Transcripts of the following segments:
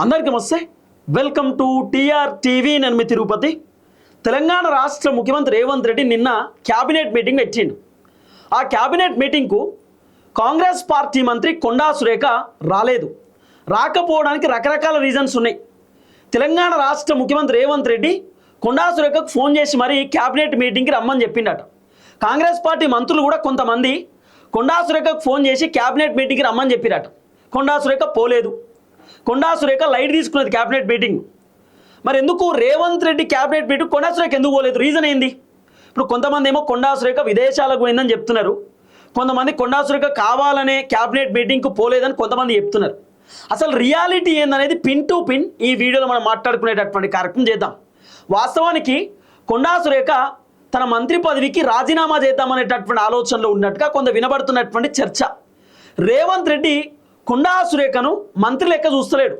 అందరికీ నమస్తే. Welcome to TR TV. నేను మీ తిరుపతి. తెలంగాణ రాష్ట్ర ముఖ్యమంత్రి రేవంత్ రెడ్డి నిన్న క్యాబినెట్ మీటింగ్ పెట్టిండు. ఆ క్యాబినెట్ మీటింగ్కు కాంగ్రెస్ పార్టీ మంత్రి కొండా సురేఖ రాలేదు. రాకపోవడానికి రకరకాల రీజన్స్ ఉన్నాయి. తెలంగాణ రాష్ట్ర ముఖ్యమంత్రి రేవంత్ రెడ్డి కొండా సురేఖకు ఫోన్ చేసి మరీ క్యాబినెట్ మీటింగ్కి రమ్మని చెప్పిండట. కాంగ్రెస్ పార్టీ మంత్రులు కూడా కొంతమంది కొండా సురేఖకు ఫోన్ చేసి క్యాబినెట్ మీటింగ్కి రమ్మని చెప్పిరట. కొండా సురేఖ పోలేదు. కొండా సురేఖ లైట్ తీసుకున్నది క్యాబినెట్ మీటింగ్. మరి ఎందుకు రేవంత్ రెడ్డి క్యాబినెట్ మీటింగ్ కొండా సురేఖ ఎందుకు పోలేదు? రీజన్ ఏంది? ఇప్పుడు కొంతమంది ఏమో కొండా సురేఖ విదేశాలకు పోయిందని చెప్తున్నారు. కొంతమంది కొండా సురేఖ కావాలనే క్యాబినెట్ మీటింగ్కు పోలేదని కొంతమంది చెప్తున్నారు. అసలు రియాలిటీ ఏందనేది పిన్ టు పిన్ ఈ వీడియోలో మనం మాట్లాడుకునేటటువంటి కార్యక్రమం చేద్దాం. వాస్తవానికి కొండా సురేఖ తన మంత్రి పదవికి రాజీనామా చేద్దామనేటటువంటి ఆలోచనలో ఉన్నట్టుగా కొంత వినబడుతున్నటువంటి చర్చ. రేవంత్ రెడ్డి కొండా సురేఖను మంత్రి లెక్క చూస్తలేడు.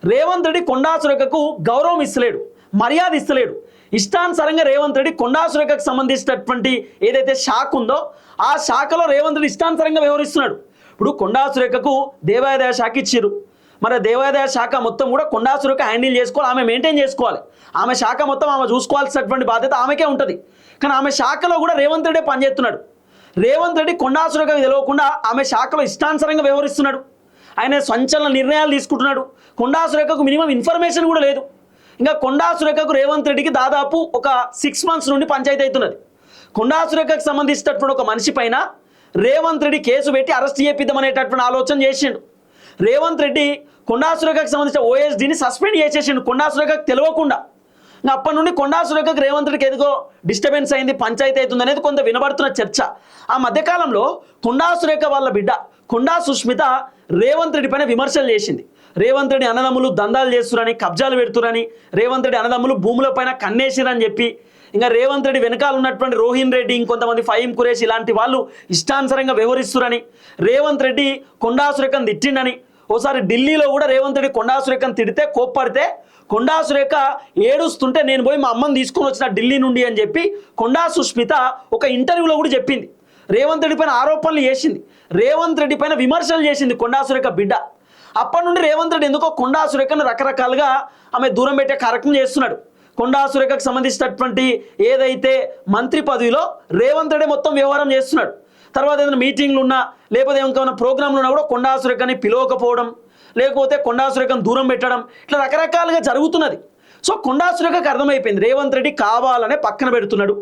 రేవంత్ రెడ్డి కొండా సురేఖకు గౌరవం ఇస్తలేడు, మర్యాద ఇస్తలేడు. ఇష్టానుసారంగా రేవంత్ రెడ్డి కొండా సురేఖకు సంబంధించినటువంటి ఏదైతే శాఖ ఉందో ఆ శాఖలో రేవంత్ రెడ్డి ఇష్టానుసారంగా వ్యవహరిస్తున్నాడు. ఇప్పుడు కొండా సురేఖకు దేవాదాయ శాఖ ఇచ్చారు. మరి దేవాదాయ శాఖ మొత్తం కూడా కొండా సురేఖ హ్యాండిల్ చేసుకోవాలి, ఆమె మెయింటైన్ చేసుకోవాలి. ఆమె శాఖ మొత్తం ఆమె చూసుకోవాల్సినటువంటి బాధ్యత ఆమెకే ఉంటుంది. కానీ ఆమె శాఖలో కూడా రేవంత్ రెడ్డి పనిచేస్తున్నాడు. రేవంత్ రెడ్డి కొండా సురేఖకు తెలియకుండా ఆమె శాఖలో ఇష్టానుసారంగా వ్యవహరిస్తున్నాడు. ఆయన సంచలన నిర్ణయాలు తీసుకుంటున్నాడు. కొండా సురేఖకు మినిమం ఇన్ఫర్మేషన్ కూడా లేదు. ఇంకా కొండా సురేఖకు రేవంత్ రెడ్డికి దాదాపు ఒక 6 months నుండి పంచాయతీ అవుతున్నది. కొండా సురేఖకు సంబంధించినటువంటి ఒక మనిషి పైన రేవంత్ రెడ్డి కేసు పెట్టి అరెస్ట్ చేపిద్దామనేటటువంటి ఆలోచన చేసిండు. రేవంత్ రెడ్డి కొండా సురేఖకు సంబంధించిన ఓఎస్డీని సస్పెండ్ చేసేసిండు కొండా సురేఖకు తెలియకుండా. ఇంకా అప్పటి నుండి కొండా సురేఖకు రేవంత్ రెడ్డికి ఏదో డిస్టర్బెన్స్ అయింది, పంచాయతీ అవుతుంది అనేది కొంత వినబడుతున్న చర్చ. ఆ మధ్యకాలంలో కొండా సురేఖ వాళ్ళ బిడ్డ కొండా సుష్మిత రేవంత్ రెడ్డి పైన విమర్శలు చేసింది. రేవంత్ రెడ్డి అన్నదమ్ములు దందాలు చేస్తురని, కబ్జాలు పెడుతురని, రేవంత్ రెడ్డి అన్నదమ్ములు భూముల పైన కన్నేసిరని చెప్పి, ఇంకా రేవంత్ రెడ్డి వెనకాల ఉన్నటువంటి రోహిన్ రెడ్డి, ఇంకొంతమంది ఫహీం ఖురేషి ఇలాంటి వాళ్ళు ఇష్టానుసారంగా వ్యవహరిస్తురని, రేవంత్ రెడ్డి కొండా సురేఖను తిట్టిండని, ఓసారి ఢిల్లీలో కూడా రేవంత్ రెడ్డి కొండా సురేఖను తిడితే కోప్పడితే కొండా సురేఖ ఏడుస్తుంటే నేను పోయి మా అమ్మని తీసుకొని వచ్చిన ఢిల్లీ నుండి అని చెప్పి కొండా సుష్మిత ఒక ఇంటర్వ్యూలో కూడా చెప్పింది. రేవంత్ రెడ్డి పైన ఆరోపణలు చేసింది, రేవంత్ రెడ్డి పైన విమర్శలు చేసింది కొండా సురేఖ బిడ్డ. అప్పటి నుండి రేవంత్ రెడ్డి ఎందుకో కొండా సురేఖను రకరకాలుగా ఆమె దూరం పెట్టే కార్యక్రమం చేస్తున్నాడు. కొండా సురేఖకు సంబంధించినటువంటి ఏదైతే మంత్రి పదవిలో రేవంత్ రెడ్డి మొత్తం వ్యవహారం చేస్తున్నాడు. తర్వాత ఏదైనా మీటింగ్లు ఉన్నా లేకపోతే ఏమైనా ప్రోగ్రాంలు ఉన్నా కూడా కొండా సురేఖని పిలవకపోవడం, లేకపోతే కొండా సురేఖను దూరం పెట్టడం, ఇట్లా రకరకాలుగా జరుగుతున్నది. సో కొండా సురేఖకు అర్థమైపోయింది రేవంత్ రెడ్డి కావాలనే పక్కన పెడుతున్నాడు,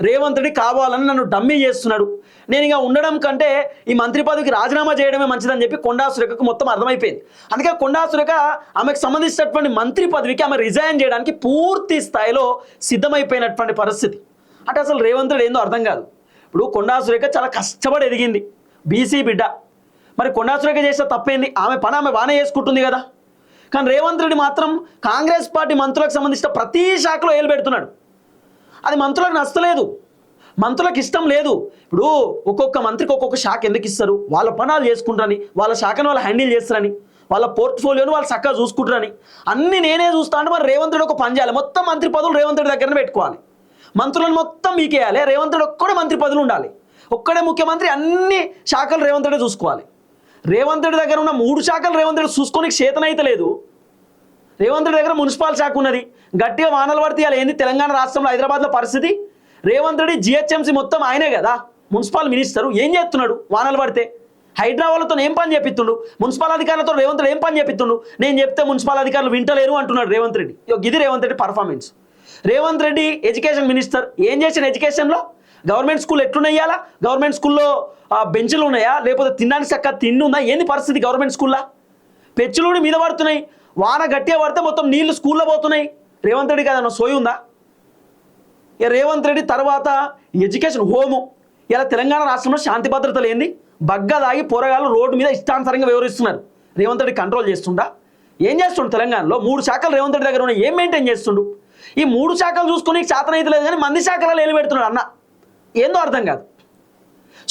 రేవంత్ రెడ్డి కావాలని నన్ను డమ్మీ చేస్తున్నాడు, నేను ఇక ఉండడం కంటే ఈ మంత్రి పదవికి రాజీనామా చేయడమే మంచిదని చెప్పి కొండా సురేఖకు మొత్తం అర్థమైపోయింది. అందుకే కొండా సురేఖ ఆమెకు సంబంధించినటువంటి మంత్రి పదవికి ఆమె రిజైన్ చేయడానికి పూర్తి స్థాయిలో సిద్ధమైపోయినటువంటి పరిస్థితి. అంటే అసలు రేవంత్ రెడ్డి ఏందో అర్థం కాదు. ఇప్పుడు కొండా సురేఖ చాలా కష్టపడి ఎదిగింది, బీసీ బిడ్డ. మరి కొండా సురేఖ చేస్తే తప్పేంది? ఆమె పని ఆమె బాగానే చేసుకుంటుంది కదా. కానీ రేవంత్ రెడ్డి మాత్రం కాంగ్రెస్ పార్టీ మంత్రులకు సంబంధించిన ప్రతి శాఖలో ఏలు పెడుతున్నాడు. అది మంత్రులకు నచ్చలేదు, మంత్రులకు ఇష్టం లేదు. ఇప్పుడు ఒక్కొక్క మంత్రికి ఒక్కొక్క శాఖ ఎందుకు ఇస్తారు? వాళ్ళ పనాలు చేసుకుంటారని, వాళ్ళ శాఖను వాళ్ళు హ్యాండిల్ చేస్తారని, వాళ్ళ పోర్ట్ఫోలియోను వాళ్ళు చక్కగా చూసుకుంటారని. అన్నీ నేనే చూస్తా అంటే మరి రేవంత్ రెడ్డి ఒక పని చేయాలి, మొత్తం మంత్రి పదవులు రేవంత్ రెడ్డి దగ్గరనే పెట్టుకోవాలి, మంత్రులను మొత్తం మీకేయాలి, రేవంత్ రెడ్డి ఒక్కడే మంత్రి పదవులు ఉండాలి, ఒక్కడే ముఖ్యమంత్రి, అన్ని శాఖలు రేవంత్ రెడ్డి చూసుకోవాలి. రేవంత్ రెడ్డి దగ్గర ఉన్న 3 శాఖలు రేవంత్ రెడ్డి చూసుకోనికి చేతనైతే లేదు. రేవంత్ రెడ్డి దగ్గర మున్సిపల్ శాఖ ఉన్నది, గట్టిగా వానలు పడితే ఇలా ఏంది తెలంగాణ రాష్ట్రంలో హైదరాబాద్లో పరిస్థితి? రేవంత్ రెడ్డి జిహెచ్ఎంసీ మొత్తం ఆయనే కదా మున్సిపల్ మినిస్టరు. ఏం చేస్తున్నాడు? వానలు పడితే హైదరాబాద్తో ఏం పని చేపిస్తుండు? మున్సిపల్ అధికారులతో రేవంత్ రెడ్డి ఏం పని చేపిస్తుండు? నేను చెప్తే మున్సిపల్ అధికారులు వింటలేరు అంటున్నాడు రేవంత్ రెడ్డి. ఇది Revanth Reddy performance. Revanth Reddy education minister, ఏం చేసిన ఎడ్యుకేషన్లో? Government school ఎట్లున్నాయాలా? గవర్నమెంట్ స్కూల్లో బెంచ్లు ఉన్నాయా? లేకపోతే తినడానికి చక్క తిండి ఉందా? ఏంది పరిస్థితి గవర్నమెంట్ స్కూల్లో? పెచ్చులు మీద పడుతున్నాయి, వాన గట్టిగా పడితే మొత్తం నీళ్లు స్కూల్లో పోతున్నాయి. రేవంత్ రెడ్డి కదా సోయి ఉందా? ఇక రేవంత్ రెడ్డి తర్వాత ఎడ్యుకేషన్, హోము. ఇలా తెలంగాణ రాష్ట్రంలో శాంతి భద్రతలు ఏంది? బగ్గ దాగి పోరగాళ్ళు రోడ్డు మీద ఇష్టానుసారంగా వ్యవహరిస్తున్నారు. రేవంత్ రెడ్డి కంట్రోల్ చేస్తుండా? ఏం చేస్తుండు? తెలంగాణలో 3 శాఖలు రేవంత్ రెడ్డి దగ్గర ఉన్నాయి, ఏం మెయింటైన్ చేస్తుండు? ఈ 3 శాఖలు చూసుకుని చేతనైతే లేదు కానీ మంది శాఖలలో ఏలు పెడుతున్నాడు అన్న, ఏందో అర్థం కాదు.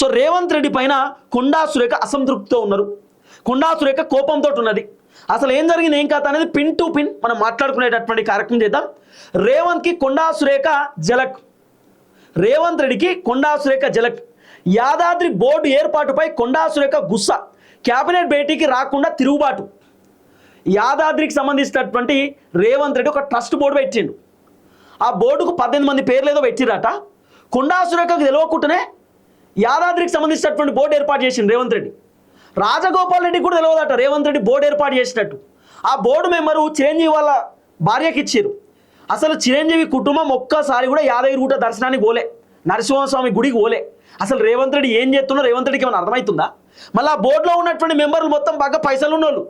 సో రేవంత్ రెడ్డి పైన కొండా సురేఖ అసంతృప్తితో ఉన్నారు, కొండా సురేఖ కోపంతో ఉన్నది. అసలు ఏం జరిగింది, ఏం కథ అనేది పిన్ టు పిన్ మనం మాట్లాడుకునేటటువంటి కార్యక్రమం చేద్దాం. రేవంత్కి కొండా సురేఖ జలక్, రేవంత్ రెడ్డికి కొండా సురేఖ జలక్. యాదాద్రి బోర్డు ఏర్పాటుపై కొండా సురేఖ గుస్సా, క్యాబినెట్ భేటీకి రాకుండా తిరుగుబాటు. యాదాద్రికి సంబంధించినటువంటి రేవంత్ రెడ్డి ఒక ట్రస్ట్ బోర్డు పెట్టిండు. ఆ బోర్డుకు 18 మంది పేర్లు ఏదో పెట్టిరట. కొండా సురేఖకు తెలియకుండానే యాదాద్రికి సంబంధించినటువంటి బోర్డు ఏర్పాటు చేసిండు రేవంత్ రెడ్డి. రాజగోపాల్ రెడ్డికి కూడా తెలియదట రేవంత్ రెడ్డి బోర్డు ఏర్పాటు చేసినట్టు. ఆ బోర్డు మెంబరు చిరంజీవి వాళ్ళ భార్యకి ఇచ్చారు. అసలు చిరంజీవి కుటుంబం ఒక్కసారి కూడా యాదగిరిగుట్ట దర్శనానికి పోలే, నరసింహస్వామి గుడికి పోలే. అసలు రేవంత్ రెడ్డి ఏం చేస్తున్నా రేవంత్ రెడ్డికి ఏమైనా అర్థమవుతుందా? మళ్ళీ ఆ బోర్డులో ఉన్నటువంటి మెంబర్లు మొత్తం బగ్గ పైసలు ఉన్నోళ్ళు.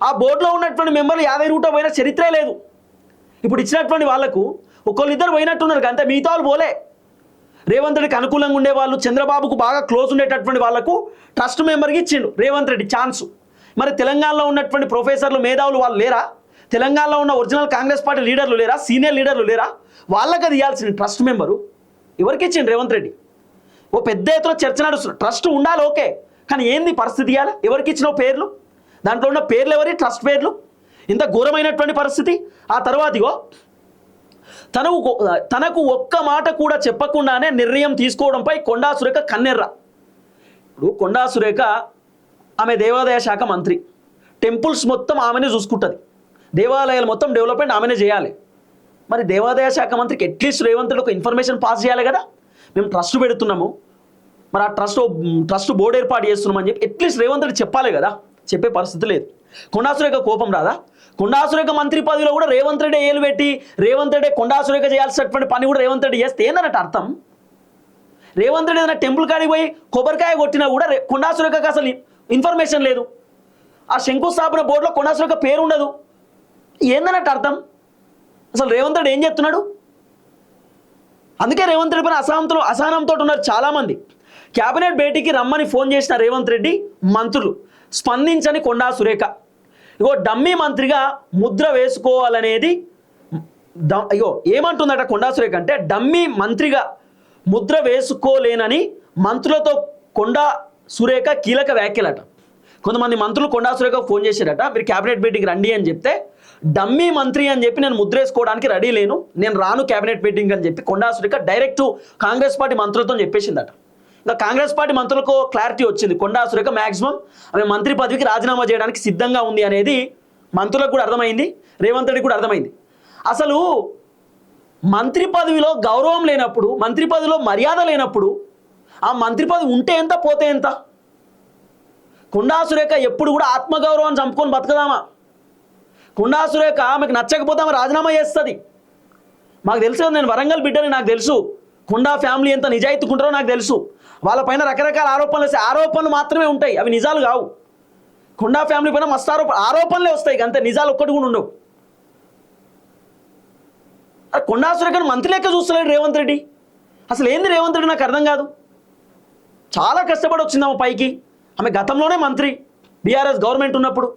ఆ బోర్డులో ఉన్నటువంటి మెంబర్లు యాదగిరిగుట్ట పోయిన చరిత్రే లేదు. ఇప్పుడు ఇచ్చినటువంటి వాళ్ళకు ఒకళ్ళిద్దరు పోయినట్టున్నారు అంతే, మిగతా వాళ్ళు పోలే. రేవంత్ రెడ్డికి అనుకూలంగా ఉండేవాళ్ళు, చంద్రబాబుకు బాగా క్లోజ్ ఉండేటటువంటి వాళ్ళకు ట్రస్ట్ మెంబర్కి ఇచ్చిండు రేవంత్ రెడ్డి ఛాన్సు. మరి తెలంగాణలో ఉన్నటువంటి ప్రొఫెసర్లు, మేధావులు వాళ్ళు లేరా? తెలంగాణలో ఉన్న ఒరిజినల్ కాంగ్రెస్ పార్టీ లీడర్లు లేరా? సీనియర్ లీడర్లు లేరా? వాళ్ళకి అది ఇవ్వాల్సిన ట్రస్ట్ మెంబరు ఎవరికి ఇచ్చిండు రేవంత్ రెడ్డి? ఓ పెద్ద ఎత్తున చర్చ నడుస్తుంది. ట్రస్ట్ ఉండాలి ఓకే, కానీ ఏంది పరిస్థితి ఇవ్వాలి? ఎవరికి ఇచ్చిన పేర్లు? దాంట్లో ఉన్న పేర్లు ఎవరి? ట్రస్ట్ పేర్లు. ఇంత ఘోరమైనటువంటి పరిస్థితి. ఆ తర్వాత ఇగో తనకు ఒక్క మాట కూడా చెప్పకుండానే నిర్ణయం తీసుకోవడంపై కొండా సురేఖ కన్నెర్ర. ఇప్పుడు కొండా సురేఖ ఆమె దేవాదాయ శాఖ మంత్రి, టెంపుల్స్ మొత్తం ఆమెనే చూసుకుంటుంది, దేవాలయాలు మొత్తం డెవలప్మెంట్ ఆమెనే చేయాలి. మరి దేవాదాయ శాఖ మంత్రికి అట్లీస్ట్ రేవంత్ రెడ్డి ఒక ఇన్ఫర్మేషన్ పాస్ చేయాలి కదా. మేము ట్రస్ట్ పెడుతున్నాము, మరి ఆ ట్రస్ట్ బోర్డు ఏర్పాటు చేస్తున్నామని చెప్పి అట్లీస్ట్ రేవంత్ రెడ్డి చెప్పాలి కదా. చెప్పే పరిస్థితి లేదు. కొండా సురేఖ కోపం రాదా? కొండా సురేఖ మంత్రి పదవిలో కూడా రేవంత్ రెడ్డి ఏలు పెట్టి రేవంత్ రెడ్డి కొండా సురేఖ చేయాల్సినటువంటి పని కూడా రేవంత్ రెడ్డి చేస్తే ఏందన్నట్టు అర్థం? రేవంత్ రెడ్డి ఏదైనా టెంపుల్ కాడికి పోయి కొబ్బరికాయ కొట్టినా కూడా కొండా సురేఖకు అసలు ఇన్ఫర్మేషన్ లేదు. ఆ శంకుస్థాపన బోర్డులో కొండా సురేఖ పేరు ఉండదు. ఏందన్నట్టు అర్థం? అసలు రేవంత్ రెడ్డి ఏం చెప్తున్నాడు? అందుకే రేవంత్ రెడ్డి పైన అసహనంతో ఉన్నారు చాలామంది. క్యాబినెట్ భేటీకి రమ్మని ఫోన్ చేసిన రేవంత్ రెడ్డి మంత్రులు స్పందించని కొండా సురేఖ. ఇగో డమ్మీ మంత్రిగా ముద్ర వేసుకోవాలనేది ఏమంటుందట కొండా సురేఖ అంటే, డమ్మీ మంత్రిగా ముద్ర వేసుకోలేనని మంత్రులతో కొండా సురేఖ కీలక వ్యాఖ్యలట. కొంతమంది మంత్రులు కొండా సురేఖ ఫోన్ చేశారట, మీరు క్యాబినెట్ మీటింగ్కి రండి అని చెప్తే, డమ్మీ మంత్రి అని చెప్పి నేను ముద్ర వేసుకోవడానికి రెడీ లేను, నేను రాను క్యాబినెట్ మీటింగ్ అని చెప్పి కొండా సురేఖ డైరెక్ట్ కాంగ్రెస్ పార్టీ మంత్రులతో చెప్పేసిందట. ఇంకా కాంగ్రెస్ పార్టీ మంత్రులకు క్లారిటీ వచ్చింది, కొండా సురేఖ మ్యాక్సిమం ఆమె మంత్రి పదవికి రాజీనామా చేయడానికి సిద్ధంగా ఉంది అనేది మంత్రులకు కూడా అర్థమైంది, రేవంత్ రెడ్డి కూడా అర్థమైంది. అసలు మంత్రి పదవిలో గౌరవం లేనప్పుడు, మంత్రి పదవిలో మర్యాద లేనప్పుడు ఆ మంత్రి పదవి ఉంటే ఎంత పోతే ఎంత? కొండా సురేఖ ఎప్పుడు కూడా ఆత్మగౌరవాన్ని చంపుకొని బతకదామా? కొండా సురేఖ ఆమెకు నచ్చకపోతే ఆమె రాజీనామా చేస్తుంది. మాకు తెలుసు, నేను వరంగల్ బిడ్డని, నాకు తెలుసు కొండా ఫ్యామిలీ ఎంత నిజాయితీకుంటారో నాకు తెలుసు. వాళ్ళపైన రకరకాల ఆరోపణలు వస్తాయి, ఆరోపణలు మాత్రమే ఉంటాయి, అవి నిజాలు కావు. కొండా ఫ్యామిలీ పైన మస్తు ఆరోపణలే వస్తాయి అంతే, నిజాలు ఒక్కటి కూడా ఉండవు. కొండా సురేఖను మంత్రి లెక్క చూస్తలేడు రేవంత్ రెడ్డి. అసలు ఏంది రేవంత్ రెడ్డి నాకు అర్థం కాదు. చాలా కష్టపడి వచ్చింది ఆమె పైకి. ఆమె గతంలోనే మంత్రి బీఆర్ఎస్ గవర్నమెంట్ ఉన్నప్పుడు.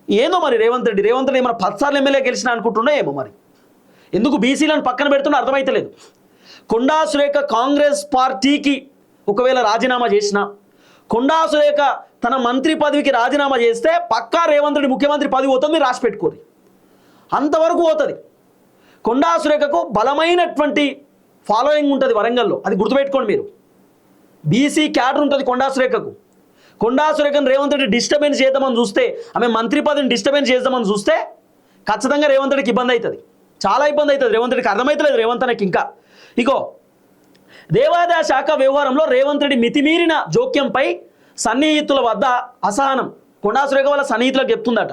ఏందో మరి రేవంత్ రెడ్డి ఏమైనా 10 సార్లు ఎమ్మెల్యే గెలిచినా అనుకుంటున్నా ఏమో మరి. ఎందుకు బీసీలను పక్కన పెడుతున్నా అర్థమైతలేదు. కొండా సురేఖ కాంగ్రెస్ పార్టీకి ఒకవేళ రాజీనామా చేసినా, కొండా సురేఖ తన మంత్రి పదవికి రాజీనామా చేస్తే పక్కా రేవంత్ రెడ్డి ముఖ్యమంత్రి పదవి పోతుంది, మీరు రాసి పెట్టుకోరు. అంతవరకు పోతుంది. కొండా సురేఖకు బలమైనటువంటి ఫాలోయింగ్ ఉంటుంది వరంగల్లో, అది గుర్తుపెట్టుకోండి మీరు. బీసీ క్యాడర్ ఉంటుంది కొండా సురేఖకు. కొండా సురేఖను రేవంత్ రెడ్డి డిస్టర్బెన్స్ చేద్దామని చూస్తే, ఆమె మంత్రి పదవిని డిస్టర్బెన్స్ చేద్దామని చూస్తే ఖచ్చితంగా రేవంత్ రెడ్డికి ఇబ్బంది అవుతుంది, చాలా ఇబ్బంది అవుతుంది. రేవంత్ రెడ్డికి అర్థమవుతలేదు రేవంత్ అన్నకి ఇంకా. ఇగో దేవాదాయ శాఖ వ్యవహారంలో రేవంత్ రెడ్డి మితిమీరిన జోక్యంపై సన్నిహితుల వద్ద అసహనం. కొండా సురేఖ వాళ్ళ సన్నిహితులకు చెప్తుందట,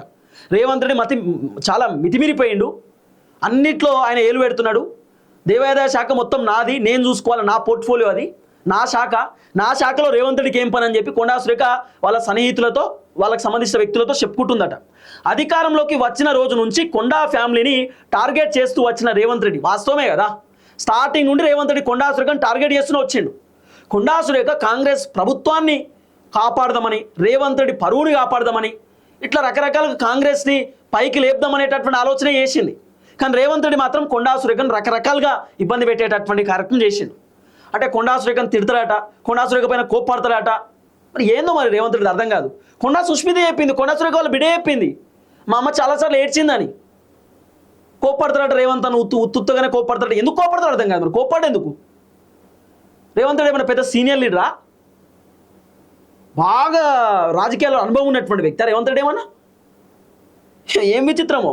రేవంత్ రెడ్డి చాలా మితిమీరిపోయిండు, అన్నిట్లో ఆయన ఏలు పెడుతున్నాడు, దేవాదాయ శాఖ మొత్తం నాది, నేను చూసుకోవాలి, నా పోర్ట్ఫోలియో అది, నా శాఖలో రేవంత్ రెడ్డికి ఏం పని అని చెప్పి కొండా సురేఖ వాళ్ళ సన్నిహితులతో, వాళ్ళకి సంబంధించిన వ్యక్తులతో చెప్పుకుంటుందట. అధికారంలోకి వచ్చిన రోజు నుంచి కొండా ఫ్యామిలీని టార్గెట్ చేస్తూ వచ్చిన రేవంత్ రెడ్డి, వాస్తవమే కదా, స్టార్టింగ్ నుండి రేవంత్ రెడ్డి కొండా సురేఖను టార్గెట్ చేస్తూనే వచ్చిండు. కొండా సురేఖ కాంగ్రెస్ ప్రభుత్వాన్ని కాపాడదామని, రేవంత్ రెడ్డి పరువుని కాపాడదామని, ఇట్లా రకరకాలుగా కాంగ్రెస్ని పైకి లేపుదామనేటటువంటి ఆలోచన చేసింది. కానీ రేవంత్ రెడ్డి మాత్రం కొండా సురేఖను రకరకాలుగా ఇబ్బంది పెట్టేటటువంటి కార్యక్రమం చేసిండు. అంటే కొండా సురేఖను తిడతాడట, కొండా సురేఖ పైన కోప్పడతాడట. మరి ఏందో మరి రేవంత్ రెడ్డి అర్థం కాదు. కొండా సుష్మిత చెప్పింది, కొండా సురేఖ వాళ్ళ బిడ్డే చెప్పింది, మా అమ్మ చాలాసార్లు ఏడ్చిందని. కోప్పడతాడట రేవంత్ అని, ఉత్తుగానే కోప్పడతాడు. ఎందుకు కోప్పడతాడు అర్థం కాదు. మరి కోప్పడు ఎందుకు? రేవంత్ రెడ్డి ఏమైనా పెద్ద సీనియర్ లీడరా? బాగా రాజకీయాల్లో అనుభవం ఉన్నటువంటి వ్యక్తి రేవంత్ రెడ్డి ఏమన్నా ఏం విచిత్రమో.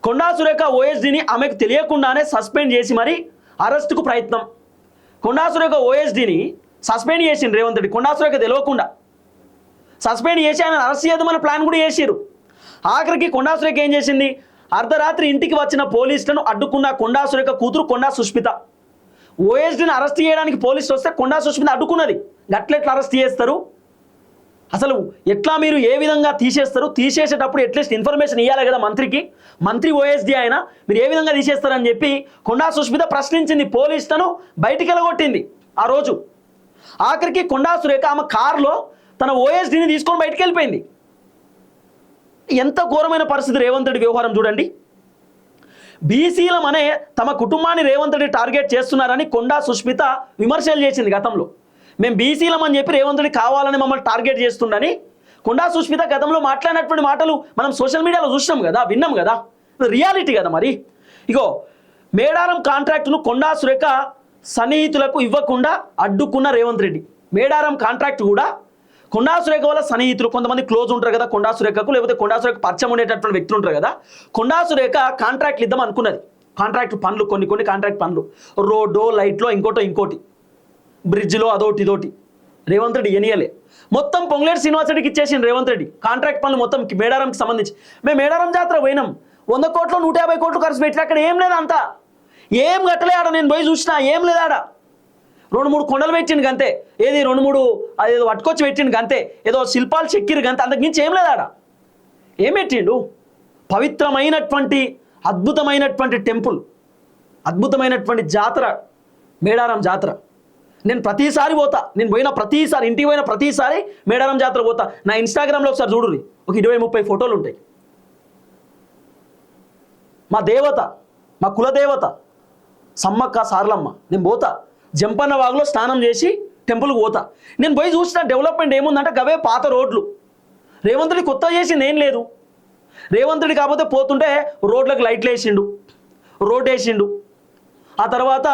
కొండా సురేఖ ఓఎస్డీని ఆమెకు తెలియకుండానే సస్పెండ్ చేసి మరి అరెస్టుకు ప్రయత్నం. కొండా సురేఖ ఓఎస్డీని సస్పెండ్ చేసిండు రేవంత్ రెడ్డి, కొండా సురేఖ తెలియకుండా సస్పెండ్ చేసి ఆయన అరెస్ట్ చేద్దామని ప్లాన్ కూడా చేసిరు. ఆఖరికి కొండా సురేఖ ఏం చేసింది, అర్ధరాత్రి ఇంటికి వచ్చిన పోలీసులను అడ్డుకున్న కొండా సురేఖ కూతురు కొండా సుష్మిత. ఓఎస్డీని అరెస్ట్ చేయడానికి పోలీసులు వస్తే కొండా సుష్మిత అడ్డుకున్నది. గట్లెట్లా అరెస్ట్ చేస్తారు, అసలు ఎట్లా మీరు ఏ విధంగా తీసేస్తారు, తీసేసేటప్పుడు అట్లీస్ట్ ఇన్ఫర్మేషన్ ఇవ్వాలి కదా మంత్రికి, మంత్రి ఓఎస్డీ ఆయన, మీరు ఏ విధంగా తీసేస్తారని చెప్పి కొండా సుష్మిత ప్రశ్నించింది, పోలీసులను బయటికి వెళ్ళగొట్టింది ఆ రోజు. ఆఖరికి కొండా సురేఖ ఆమె కారులో తన ఓఎస్డీని తీసుకొని బయటికి వెళ్ళిపోయింది. ఎంత ఘోరమైన పరిస్థితి రేవంత్ రెడ్డి వ్యవహారం చూడండి. బీసీలమనే తమ కుటుంబాన్ని రేవంత్ రెడ్డి టార్గెట్ చేస్తున్నారని కొండా సుష్మిత విమర్శలు చేసింది గతంలో. మేము బీసీలం అని చెప్పి రేవంత్ రెడ్డి కావాలని మమ్మల్ని టార్గెట్ చేస్తుండని కొండా సుష్మిత గతంలో మాట్లాడినటువంటి మాటలు మనం సోషల్ మీడియాలో చూసినాం కదా, విన్నాం కదా, రియాలిటీ కదా. మరి ఇగో మేడారం కాంట్రాక్టును కొండా సురేఖ సన్నిహితులకు ఇవ్వకుండా అడ్డుకున్న రేవంత్ రెడ్డి. మేడారం కాంట్రాక్ట్ కూడా కొండా సురేఖ వల్ల సన్నిహితులు కొంతమంది క్లోజ్ ఉంటారు కదా కొండా సురేఖకు, లేకపోతే కొండా సురేఖ పరిచయం ఉండేటటువంటి వ్యక్తులు ఉంటారు కదా. కొండా సురేఖ కాంట్రాక్ట్లు ఇద్దాం అనుకున్నది, కాంట్రాక్ట్ పనులు కొన్ని కాంట్రాక్ట్ పనులు, రోడ్డు లైట్లో ఇంకోటి బ్రిడ్జ్లో అదోటి ఇదోటి రేవంత్ రెడ్డి ఎనియలే. మొత్తం పొంగులేటి శ్రీనివాసరెడ్డికి ఇచ్చేసింది రేవంత్ రెడ్డి కాంట్రాక్ట్ పనులు మొత్తం మేడారంకి సంబంధించి. మేము మేడారం జాతర పోయినాం, 100 కోట్లు 150 కోట్లు ఖర్చు పెట్టి అక్కడ ఏం లేదు, అంతా ఏం కట్టలే ఆడ. నేను పోయి చూసినా ఏం లేదు ఆడ, 2-3 కొండలు పెట్టిండు గంతే, ఏది 2-3 అదేదో పట్టుకొచ్చి పెట్టిండు గంతే, ఏదో శిల్పాలు చెక్కిరు గంతే, అంతకుమించి ఏం లేదు ఆడ. ఏం పెట్టిండు, పవిత్రమైనటువంటి అద్భుతమైనటువంటి టెంపుల్, అద్భుతమైనటువంటి జాతర మేడారం జాతర. నేను ప్రతిసారి పోతా, నేను పోయిన ప్రతిసారి, ఇంటికి పోయిన ప్రతిసారి మేడారం జాతర పోతా. నా ఇన్స్టాగ్రామ్లో ఒకసారి చూడుర్రి, ఒక 20-30 ఫోటోలు ఉంటాయి. మా దేవత, మా కులదేవత సమ్మక్క సారలమ్మ. నేను పోతా, జంపన్న వాగులో స్నానం చేసి టెంపుల్కి పోతా. నేను పోయి చూసిన డెవలప్మెంట్ ఏముందంటే గవే పాత రోడ్లు. రేవంత్ రెడ్డి కొత్త చేసింది ఏం లేదు. రేవంత్ రెడ్డి కాకపోతే పోతుంటే రోడ్లకు లైట్లు వేసిండు, రోడ్ వేసిండు. ఆ తర్వాత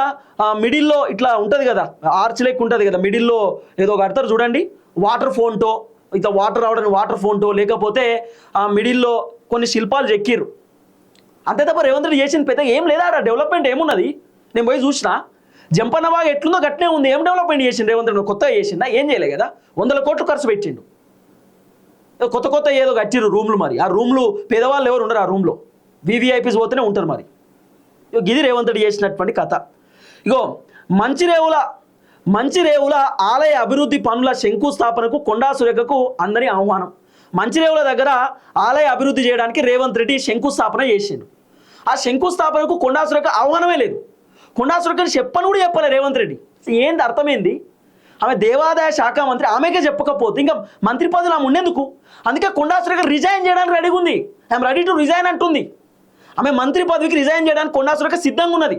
మిడిల్లో ఇట్లా ఉంటుంది కదా, ఆర్చ్ లెక్క ఉంటుంది కదా, మిడిల్లో ఏదో కడతారు చూడండి, వాటర్ ఫోన్టో, ఇట్లా వాటర్ రావడానికి వాటర్ ఫోన్టో, లేకపోతే ఆ మిడిల్లో కొన్ని శిల్పాలు చెక్కిర్రు. అంతే తప్ప రేవంత్ రెడ్డి చేసింది పెద్ద ఏం లేదా, డెవలప్మెంట్ ఏమున్నది. నేను పోయి చూసిన జంపన్న బాగా ఎట్లుందో గట్నే ఉంది. ఏం డెవలప్మెంట్ చేసిండు రేవంత్ రెడ్డి, కొత్తగా చేసిండా, ఏం చేయలే కదా. 100 కోట్లు ఖర్చు పెట్టిండు, కొత్త ఏదో కట్టిరు రూమ్లు. మరి ఆ రూమ్లు పేదవాళ్ళు ఎవరు ఉండరు, ఆ రూమ్లో వివిఐపీస్ పోతేనే ఉంటారు. మరి ఇది రేవంత్ రెడ్డి చేసినటువంటి కథ. ఇగో మంచిరేవుల ఆలయ అభివృద్ధి పనుల శంకుస్థాపనకు కొండా సురేఖకు అందరి ఆహ్వానం. మంచిరేవుల దగ్గర ఆలయ అభివృద్ధి చేయడానికి రేవంత్ రెడ్డి శంకుస్థాపన చేసిండు. ఆ శంకుస్థాపనకు కొండా సురేఖ ఆహ్వానమే లేదు. కొండా సురేఖని చెప్పని కూడా చెప్పలే రేవంత్ రెడ్డి. ఏంది అర్థమైంది, ఆమె దేవాదాయ శాఖ మంత్రి, ఆమెకే చెప్పకపోతే ఇంకా మంత్రి పదవులు ఆమె ఉండేందుకు. అందుకే కొండా సురేఖ రిజైన్ చేయడానికి రెడీగా ఉంది. ఐఎమ్ రెడీ టు రిజైన్ అంటుంది. ఆమె మంత్రి పదవికి రిజైన్ చేయడానికి కొండా సురేఖ సిద్ధంగా ఉన్నది.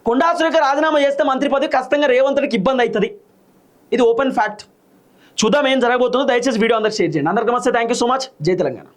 కొండా సురేఖ రాజీనామా చేస్తే మంత్రి పదవి ఖచ్చితంగా రేవంత్ రెడ్డికి ఇబ్బంది అవుతుంది. ఇది ఓపెన్ ఫ్యాక్ట్. చూద్దాం ఏం జరగబోతుందో. దయచేసి వీడియో అందరికి షేర్ చేయండి. అందరికీ నమస్తే, థ్యాంక్ యూ సో మచ్. జై తెలంగాణ.